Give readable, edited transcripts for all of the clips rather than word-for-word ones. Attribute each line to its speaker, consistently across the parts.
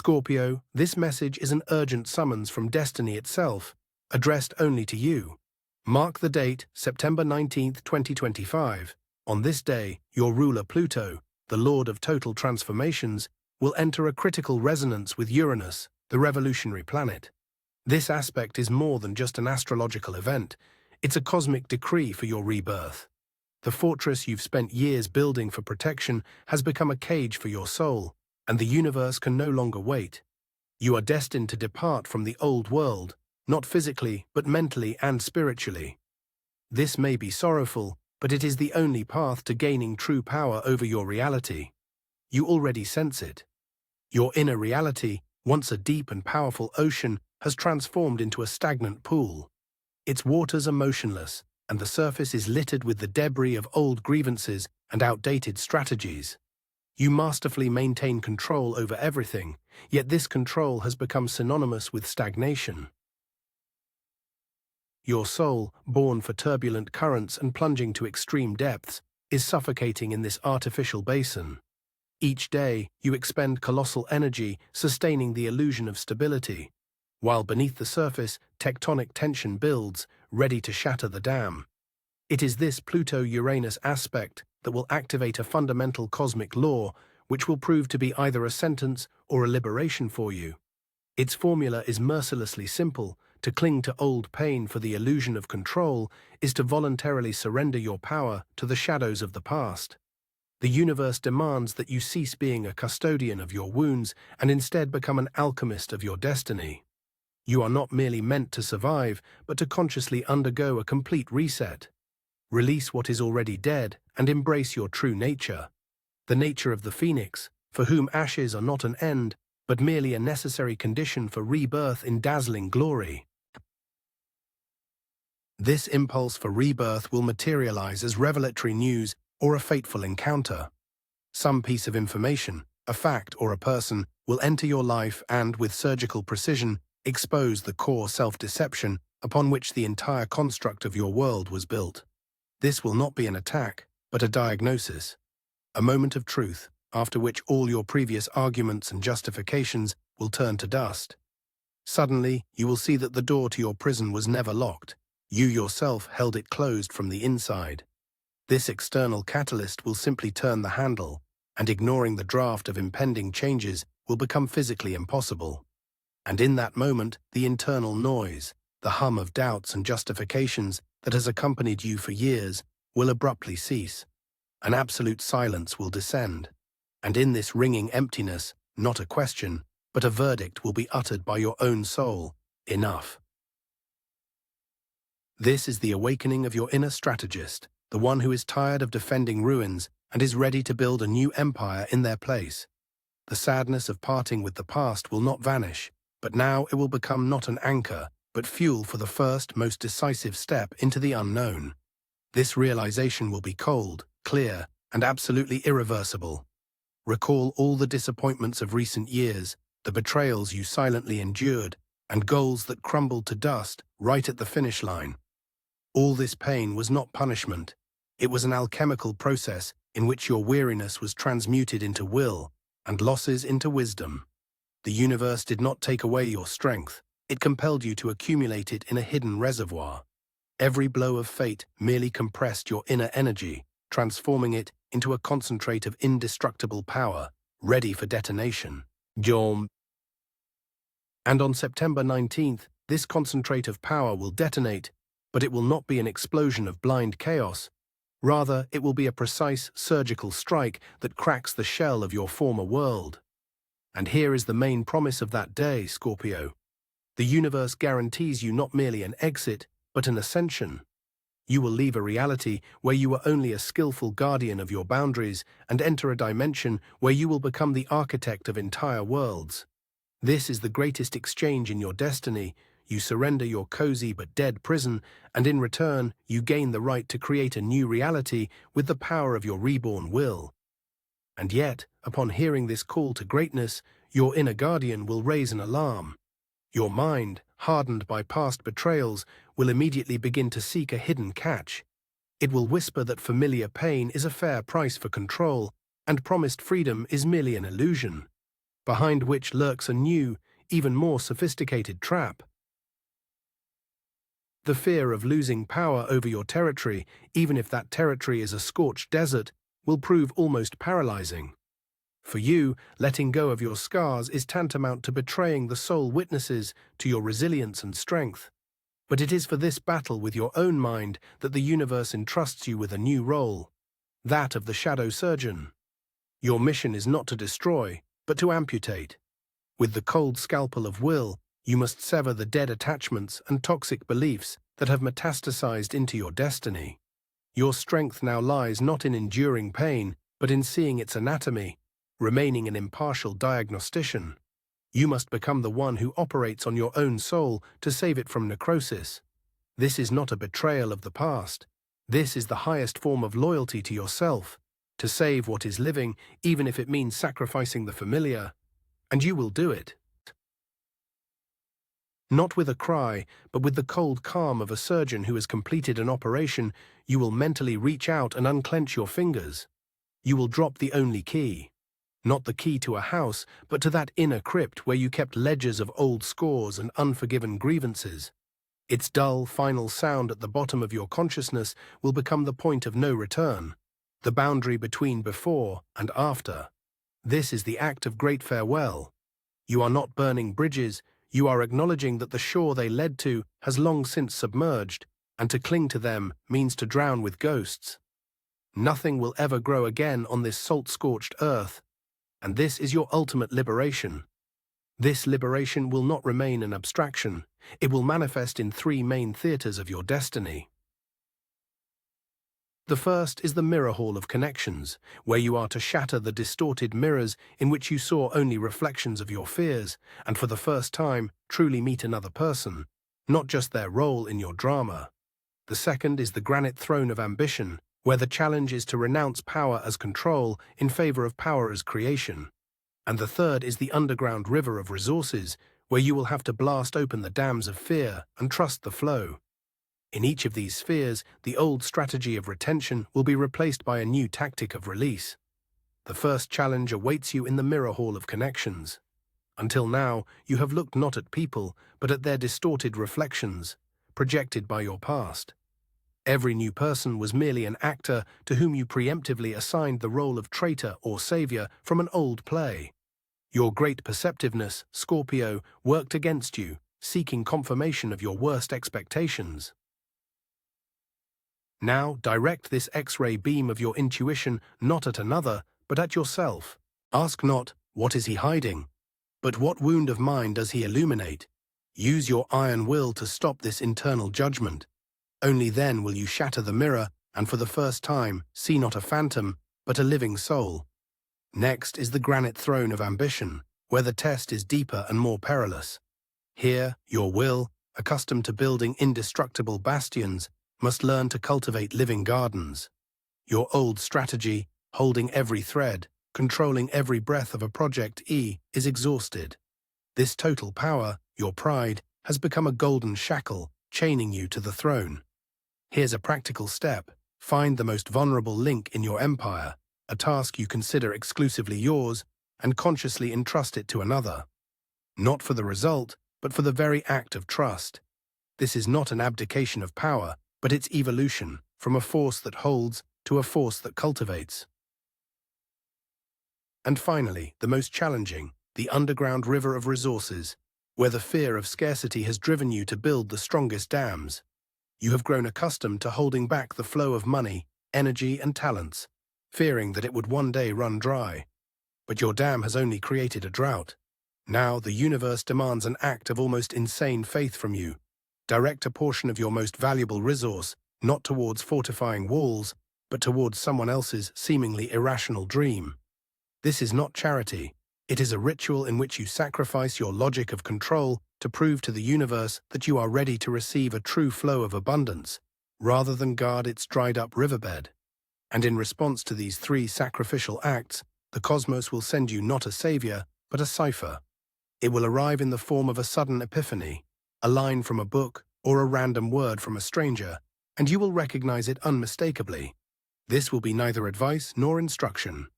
Speaker 1: Scorpio, this message is an urgent summons from destiny itself, addressed only to you. Mark the date, September 19th, 2025. On this day, your ruler Pluto, the lord of total transformations, will enter a critical resonance with Uranus, the revolutionary planet. This aspect is more than just an astrological event. It's a cosmic decree for your rebirth. The fortress you've spent years building for protection has become a cage for your soul, and the universe can no longer wait. You are destined to depart from the old world, not physically, but mentally and spiritually. This may be sorrowful, but it is the only path to gaining true power over your reality. You already sense it. Your inner reality, once a deep and powerful ocean, has transformed into a stagnant pool. Its waters are motionless, and the surface is littered with the debris of old grievances and outdated strategies. You masterfully maintain control over everything, yet this control has become synonymous with stagnation. Your soul, born for turbulent currents and plunging to extreme depths, is suffocating in this artificial basin. Each day, you expend colossal energy, sustaining the illusion of stability, while beneath the surface, tectonic tension builds, ready to shatter the dam. It is this Pluto-Uranus aspect that will activate a fundamental cosmic law, which will prove to be either a sentence or a liberation for you. Its formula is mercilessly simple. To cling to old pain for the illusion of control is to voluntarily surrender your power to the shadows of the past. The universe demands that you cease being a custodian of your wounds and instead become an alchemist of your destiny. You are not merely meant to survive, but to consciously undergo a complete reset. Release what is already dead and embrace your true nature. The nature of the phoenix, for whom ashes are not an end, but merely a necessary condition for rebirth in dazzling glory. This impulse for rebirth will materialize as revelatory news or a fateful encounter. Some piece of information, a fact or a person, will enter your life and, with surgical precision, expose the core self-deception upon which the entire construct of your world was built. This will not be an attack, but a diagnosis, a moment of truth, after which all your previous arguments and justifications will turn to dust. Suddenly, you will see that the door to your prison was never locked. You yourself held it closed from the inside. This external catalyst will simply turn the handle, and ignoring the draft of impending changes will become physically impossible. And in that moment, the internal noise, the hum of doubts and justifications that has accompanied you for years, will abruptly cease. An absolute silence will descend. And in this ringing emptiness, not a question, but a verdict will be uttered by your own soul: enough. This is the awakening of your inner strategist, the one who is tired of defending ruins and is ready to build a new empire in their place. The sadness of parting with the past will not vanish, but now it will become not an anchor, but fuel for the first, most decisive step into the unknown. This realization will be cold, clear, and absolutely irreversible. Recall all the disappointments of recent years, the betrayals you silently endured, and goals that crumbled to dust right at the finish line. All this pain was not punishment. It was an alchemical process in which your weariness was transmuted into will and losses into wisdom. The universe did not take away your strength. It compelled you to accumulate it in a hidden reservoir. Every blow of fate merely compressed your inner energy, transforming it into a concentrate of indestructible power, ready for detonation. And on September 19th, this concentrate of power will detonate, but it will not be an explosion of blind chaos. Rather, it will be a precise surgical strike that cracks the shell of your former world. And here is the main promise of that day, Scorpio. The universe guarantees you not merely an exit, but an ascension. You will leave a reality where you are only a skillful guardian of your boundaries and enter a dimension where you will become the architect of entire worlds. This is the greatest exchange in your destiny. You surrender your cozy but dead prison, and in return, you gain the right to create a new reality with the power of your reborn will. And yet, upon hearing this call to greatness, your inner guardian will raise an alarm. Your mind, hardened by past betrayals, will immediately begin to seek a hidden catch. It will whisper that familiar pain is a fair price for control, and promised freedom is merely an illusion. behind which lurks a new, even more sophisticated trap. The fear of losing power over your territory, even if that territory is a scorched desert, will prove almost paralyzing. For you, letting go of your scars is tantamount to betraying the sole witnesses to your resilience and strength. But it is for this battle with your own mind that the universe entrusts you with a new role, that of the shadow surgeon. Your mission is not to destroy, but to amputate. With the cold scalpel of will, you must sever the dead attachments and toxic beliefs that have metastasized into your destiny. Your strength now lies not in enduring pain, but in seeing its anatomy, remaining an impartial diagnostician. You must become the one who operates on your own soul to save it from necrosis. This is not a betrayal of the past. This is the highest form of loyalty to yourself, to save what is living, even if it means sacrificing the familiar. And you will do it. Not with a cry, but with the cold calm of a surgeon who has completed an operation, you will mentally reach out and unclench your fingers. You will drop the only key. Not the key to a house, but to that inner crypt where you kept ledgers of old scores and unforgiven grievances. Its dull, final sound at the bottom of your consciousness will become the point of no return, the boundary between before and after. This is the act of great farewell. You are not burning bridges, you are acknowledging that the shore they led to has long since submerged, and to cling to them means to drown with ghosts. Nothing will ever grow again on this salt-scorched earth, and this is your ultimate liberation. This liberation will not remain an abstraction. It will manifest in three main theaters of your destiny. The first is the mirror hall of connections, where you are to shatter the distorted mirrors in which you saw only reflections of your fears, and for the first time truly meet another person, not just their role in your drama. The second is the granite throne of ambition, where the challenge is to renounce power as control in favor of power as creation. And the third is the underground river of resources, where you will have to blast open the dams of fear and trust the flow. In each of these spheres, the old strategy of retention will be replaced by a new tactic of release. The first challenge awaits you in the mirror hall of connections. Until now, you have looked not at people, but at their distorted reflections, projected by your past. Every new person was merely an actor to whom you preemptively assigned the role of traitor or savior from an old play. Your great perceptiveness, Scorpio, worked against you, seeking confirmation of your worst expectations. Now direct this X-ray beam of your intuition not at another, but at yourself. Ask not, what is he hiding? But what wound of mine does he illuminate? Use your iron will to stop this internal judgment. Only then will you shatter the mirror and for the first time see not a phantom, but a living soul. Next is the granite throne of ambition, where the test is deeper and more perilous. Here, your will, accustomed to building indestructible bastions, must learn to cultivate living gardens. Your old strategy, holding every thread, controlling every breath of a Project E, is exhausted. This total power, your pride, has become a golden shackle, chaining you to the throne. Here's a practical step. Find the most vulnerable link in your empire, a task you consider exclusively yours, and consciously entrust it to another. Not for the result, but for the very act of trust. This is not an abdication of power, but its evolution, from a force that holds to a force that cultivates. And finally, the most challenging, the underground river of resources, where the fear of scarcity has driven you to build the strongest dams. You have grown accustomed to holding back the flow of money, energy, and talents, fearing that it would one day run dry. But your dam has only created a drought. Now the universe demands an act of almost insane faith from you. Direct a portion of your most valuable resource, not towards fortifying walls, but towards someone else's seemingly irrational dream. This is not charity. It is a ritual in which you sacrifice your logic of control to prove to the universe that you are ready to receive a true flow of abundance, rather than guard its dried-up riverbed. And in response to these three sacrificial acts, the cosmos will send you not a savior, but a cipher. It will arrive in the form of a sudden epiphany, a line from a book, or a random word from a stranger, and you will recognize it unmistakably. This will be neither advice nor instruction.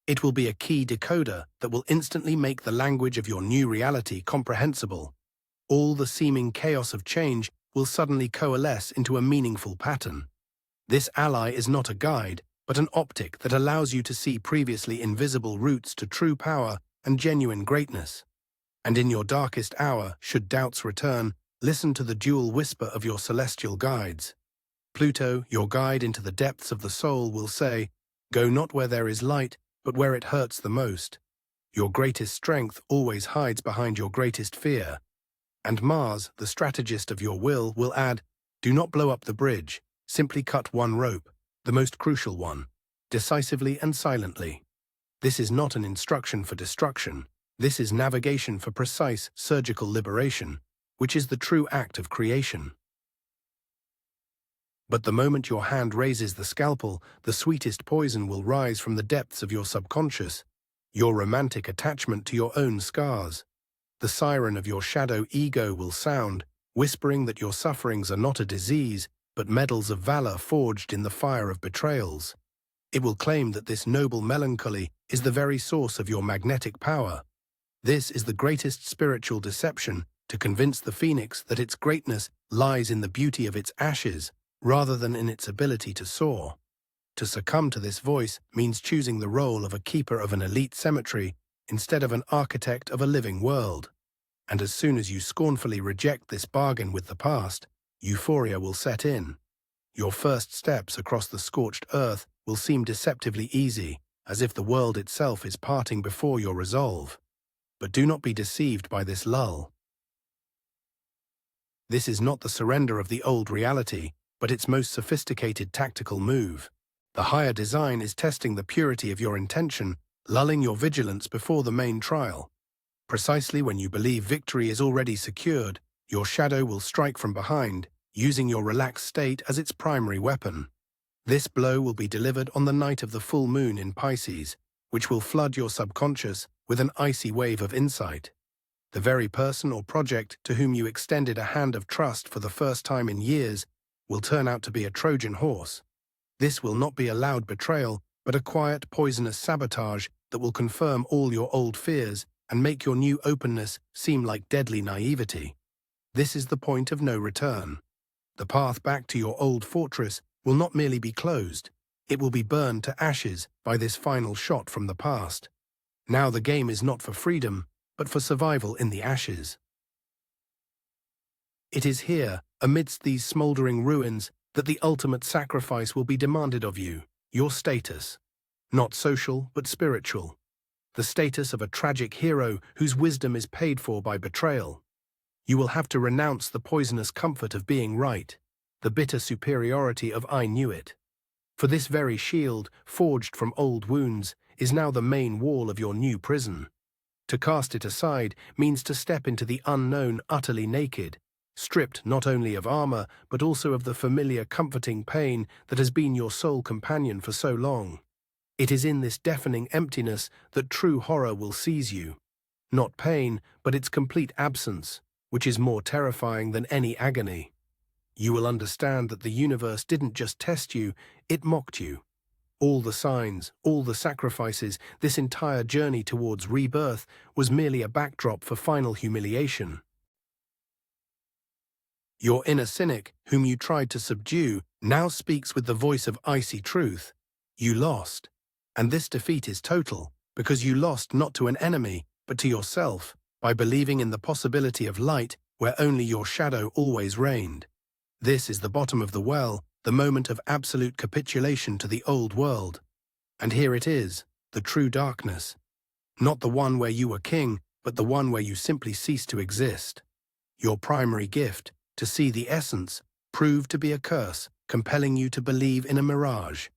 Speaker 1: It will be a key decoder that will instantly make the language of your new reality comprehensible. All the seeming chaos of change will suddenly coalesce into a meaningful pattern. This ally is not a guide, but an optic that allows you to see previously invisible routes to true power and genuine greatness. And in your darkest hour, should doubts return, listen to the dual whisper of your celestial guides. Pluto, your guide into the depths of the soul, will say, "Go not where there is light, but where it hurts the most." Your greatest strength always hides behind your greatest fear. And Mars, the strategist of your will add, "Do not blow up the bridge, simply cut one rope, the most crucial one, decisively and silently." This is not an instruction for destruction. This is navigation for precise, surgical liberation, which is the true act of creation. But the moment your hand raises the scalpel, the sweetest poison will rise from the depths of your subconscious, your romantic attachment to your own scars. The siren of your shadow ego will sound, whispering that your sufferings are not a disease, but medals of valor forged in the fire of betrayals. It will claim that this noble melancholy is the very source of your magnetic power. This is the greatest spiritual deception, to convince the phoenix that its greatness lies in the beauty of its ashes, rather than in its ability to soar. To succumb to this voice means choosing the role of a keeper of an elite cemetery instead of an architect of a living world. And as soon as you scornfully reject this bargain with the past, euphoria will set in. Your first steps across the scorched earth will seem deceptively easy, as if the world itself is parting before your resolve. But do not be deceived by this lull. This is not the surrender of the old reality, but its most sophisticated tactical move. The higher design is testing the purity of your intention, lulling your vigilance before the main trial. Precisely when you believe victory is already secured, your shadow will strike from behind, using your relaxed state as its primary weapon. This blow will be delivered on the night of the full moon in Pisces, which will flood your subconscious with an icy wave of insight. The very person or project to whom you extended a hand of trust for the first time in years will turn out to be a Trojan horse. This will not be a loud betrayal, but a quiet, poisonous sabotage that will confirm all your old fears and make your new openness seem like deadly naivety. This is the point of no return. The path back to your old fortress will not merely be closed, it will be burned to ashes by this final shot from the past. Now the game is not for freedom, but for survival in the ashes. It is here, amidst these smoldering ruins, that the ultimate sacrifice will be demanded of you, your status. Not social, but spiritual. The status of a tragic hero whose wisdom is paid for by betrayal. You will have to renounce the poisonous comfort of being right, the bitter superiority of "I knew it." For this very shield, forged from old wounds, is now the main wall of your new prison. To cast it aside means to step into the unknown utterly naked, stripped not only of armor, but also of the familiar comforting pain that has been your sole companion for so long. It is in this deafening emptiness that true horror will seize you. Not pain, but its complete absence, which is more terrifying than any agony. You will understand that the universe didn't just test you, it mocked you. All the signs, all the sacrifices, this entire journey towards rebirth was merely a backdrop for final humiliation. Your inner cynic, whom you tried to subdue, now speaks with the voice of icy truth. You lost. And this defeat is total, because you lost not to an enemy, but to yourself, by believing in the possibility of light where only your shadow always reigned. This is the bottom of the well, the moment of absolute capitulation to the old world. And here it is, the true darkness. Not the one where you were king, but the one where you simply ceased to exist. Your primary gift, to see the essence, proved to be a curse, compelling you to believe in a mirage.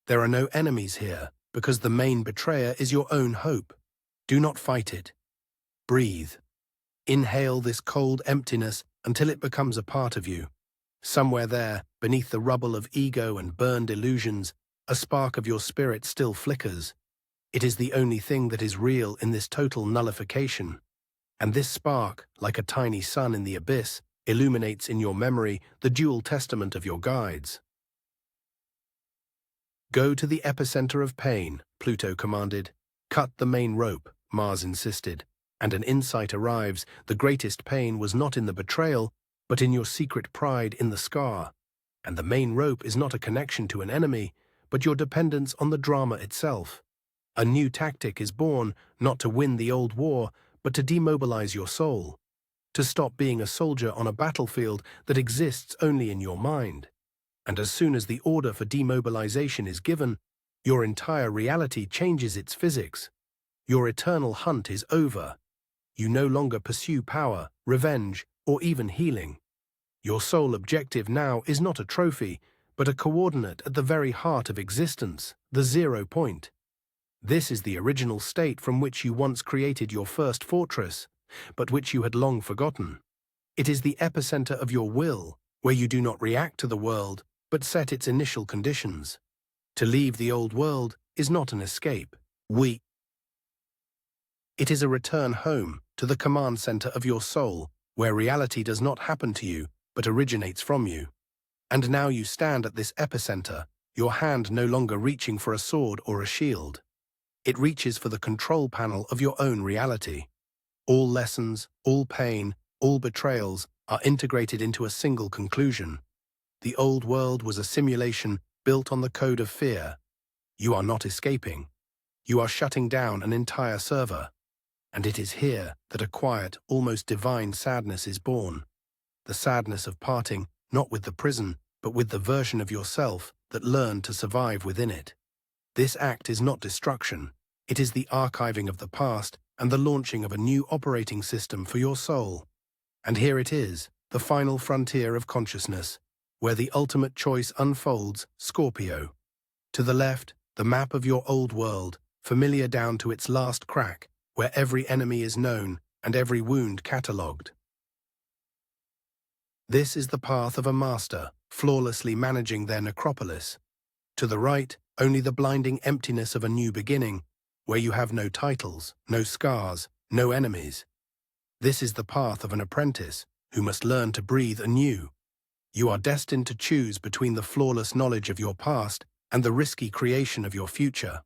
Speaker 1: There are no enemies here, because the main betrayer is your own hope. Do not fight it. Breathe. Inhale this cold emptiness until it becomes a part of you. Somewhere there, beneath the rubble of ego and burned illusions, a spark of your spirit still flickers. It is the only thing that is real in this total nullification. And this spark, like a tiny sun in the abyss, illuminates in your memory the dual testament of your guides. Go to the epicenter of pain, Pluto commanded. Cut the main rope, Mars insisted. And an insight arrives: the greatest pain was not in the betrayal, but in your secret pride in the scar. And the main rope is not a connection to an enemy, but your dependence on the drama itself. A new tactic is born, not to win the old war, but to demobilize your soul. To stop being a soldier on a battlefield that exists only in your mind. And as soon as the order for demobilization is given, your entire reality changes its physics. Your eternal hunt is over. You no longer pursue power, revenge, or even healing. Your sole objective now is not a trophy, but a coordinate at the very heart of existence, the 0 point. This is the original state from which you once created your first fortress, but which you had long forgotten. It is the epicenter of your will, where you do not react to the world, but set its initial conditions. To leave the old world is not an escape. It is a return home to the command center of your soul, where reality does not happen to you, but originates from you. And now you stand at this epicenter, your hand no longer reaching for a sword or a shield. It reaches for the control panel of your own reality. All lessons, all pain, all betrayals are integrated into a single conclusion. The old world was a simulation built on the code of fear. You are not escaping. You are shutting down an entire server. And it is here that a quiet, almost divine sadness is born. The sadness of parting, not with the prison, but with the version of yourself that learned to survive within it. This act is not destruction. It is the archiving of the past and the launching of a new operating system for your soul. And here it is, the final frontier of consciousness, where the ultimate choice unfolds, Scorpio. To the left, the map of your old world, familiar down to its last crack, where every enemy is known and every wound catalogued. This is the path of a master, flawlessly managing their necropolis. To the right, only the blinding emptiness of a new beginning, where you have no titles, no scars, no enemies. This is the path of an apprentice who must learn to breathe anew. You are destined to choose between the flawless knowledge of your past and the risky creation of your future.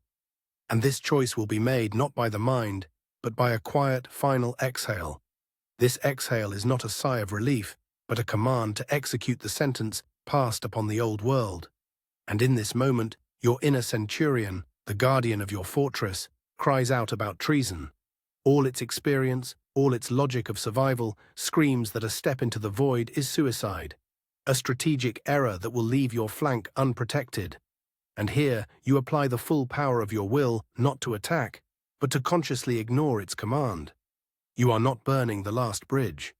Speaker 1: And this choice will be made not by the mind, but by a quiet, final exhale. This exhale is not a sigh of relief, but a command to execute the sentence passed upon the old world. And in this moment, your inner centurion, the guardian of your fortress, cries out about treason. All its experience, all its logic of survival, screams that a step into the void is suicide, a strategic error that will leave your flank unprotected. And here, you apply the full power of your will not to attack, but to consciously ignore its command. You are not burning the last bridge.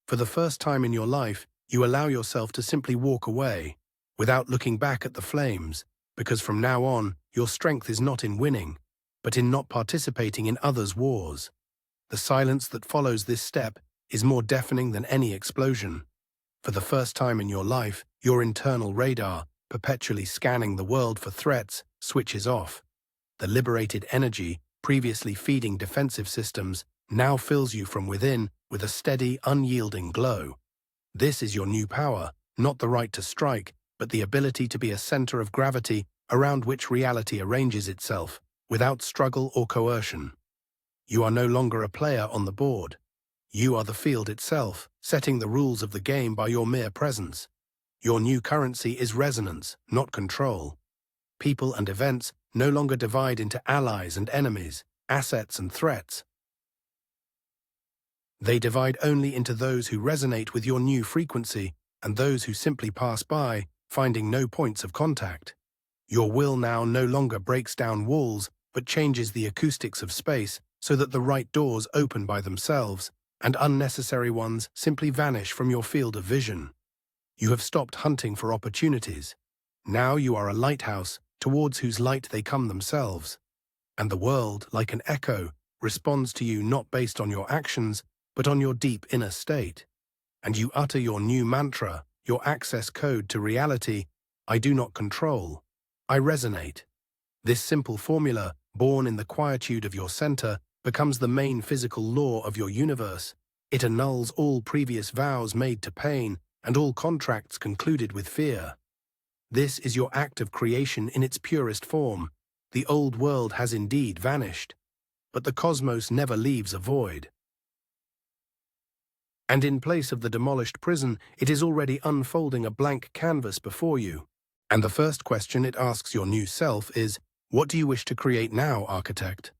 Speaker 1: For the first time in your life, you allow yourself to simply walk away, without looking back at the flames, because from now on, your strength is not in winning, but in not participating in others' wars. The silence that follows this step is more deafening than any explosion. For the first time in your life, your internal radar, perpetually scanning the world for threats, switches off. The liberated energy, previously feeding defensive systems, now fills you from within with a steady, unyielding glow. This is your new power, not the right to strike, but the ability to be a center of gravity around which reality arranges itself, without struggle or coercion. You are no longer a player on the board. You are the field itself, setting the rules of the game by your mere presence. Your new currency is resonance, not control. People and events no longer divide into allies and enemies, assets and threats. They divide only into those who resonate with your new frequency and those who simply pass by, finding no points of contact. Your will now no longer breaks down walls, but changes the acoustics of space so that the right doors open by themselves, and unnecessary ones simply vanish from your field of vision. You have stopped hunting for opportunities. Now you are a lighthouse towards whose light they come themselves. And the world, like an echo, responds to you not based on your actions, but on your deep inner state. And you utter your new mantra, your access code to reality: I do not control, I resonate. This simple formula, born in the quietude of your center, becomes the main physical law of your universe. It annuls all previous vows made to pain and all contracts concluded with fear. This is your act of creation in its purest form. The old world has indeed vanished, but the cosmos never leaves a void. And in place of the demolished prison, it is already unfolding a blank canvas before you. And the first question it asks your new self is, what do you wish to create now, architect?